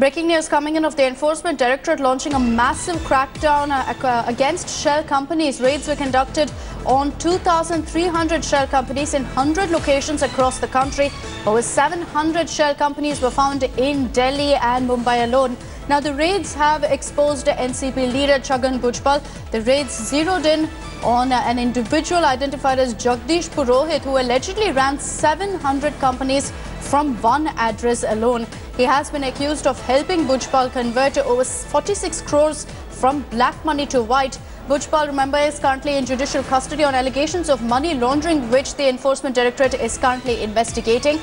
Breaking news coming in of the Enforcement Directorate launching a massive crackdown against shell companies. Raids were conducted on 2,300 shell companies in 100 locations across the country. Over 700 shell companies were found in Delhi and Mumbai alone. Now, the raids have exposed NCP leader Chhagan Bhujbal. The raids zeroed in on an individual identified as Jagdish Purohit, who allegedly ran 700 companies from one address alone. He has been accused of helping Bhujbal convert over 46 crores from black money to white. Bhujbal, remember, is currently in judicial custody on allegations of money laundering, which the Enforcement Directorate is currently investigating.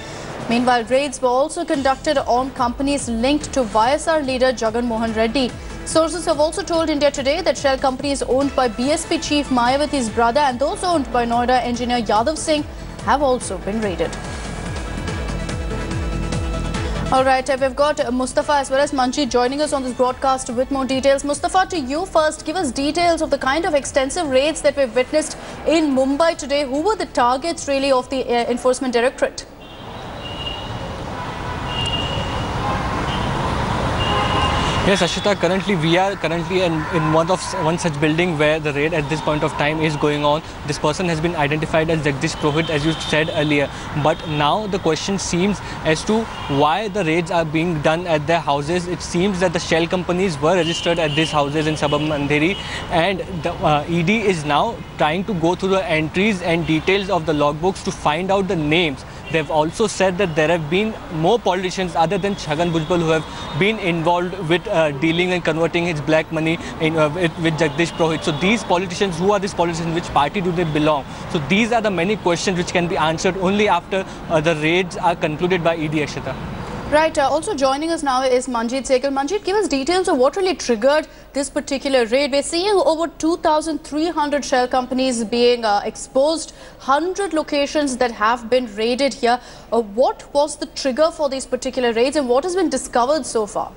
Meanwhile, raids were also conducted on companies linked to YSR leader Jagan Mohan Reddy. Sources have also told India Today that shell companies owned by BSP chief Mayawati's brother and those owned by Noida engineer Yadav Singh have also been raided. All right, we've got Mustafa as well as Manjeet joining us on this broadcast with more details. Mustafa, to you first, give us details of the kind of extensive raids that we've witnessed in Mumbai today. Who were the targets really of the Enforcement Directorate? Yes, Ashita, we are currently in one such building where the raid at this point of time is going on. This person has been identified as Jagdish Purohit, as you said earlier. But now the question seems as to why the raids are being done at their houses. It seems that the shell companies were registered at these houses in suburban Andheri, and the ED is now trying to go through the entries and details of the logbooks to find out the names. They've also said that there have been more politicians other than Chhagan Bhujbal who have been involved with dealing and converting his black money with Jagdish Purohit. So these politicians, who are these politicians? Which party do they belong? So these are the many questions which can be answered only after the raids are concluded by ED, Ashita. Right. Also joining us now is Manjeet Segal. Manjeet, give us details of what really triggered this particular raid. We're seeing over 2,300 shell companies being exposed, 100 locations that have been raided here. What was the trigger for these particular raids and what has been discovered so far?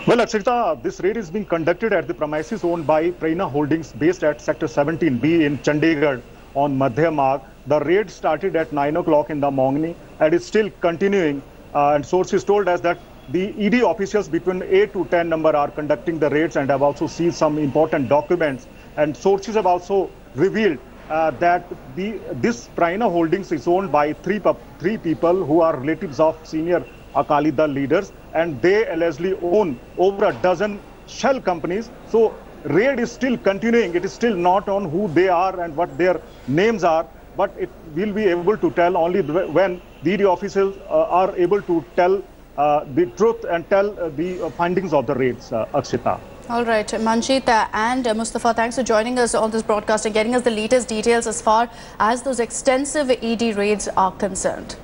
Well, Akshita, this raid is being conducted at the premises owned by Prerna Holdings based at Sector 17B in Chandigarh on Madhya Marg. The raid started at 9 o'clock in the morning and is still continuing. And sources told us that the ED officials between 8 to 10 number are conducting the raids and have also seized some important documents. And sources have also revealed that this Prerna Holdings is owned by three people who are relatives of senior Akali Dal leaders, and they allegedly own over a dozen shell companies. So raid is still continuing. It is still not on who they are and what their names are, but it will be able to tell only when the ED officials are able to tell the truth and tell the findings of the raids, Akshita. All right, Manjeet and Mustafa, thanks for joining us on this broadcast and getting us the latest details as far as those extensive ED raids are concerned.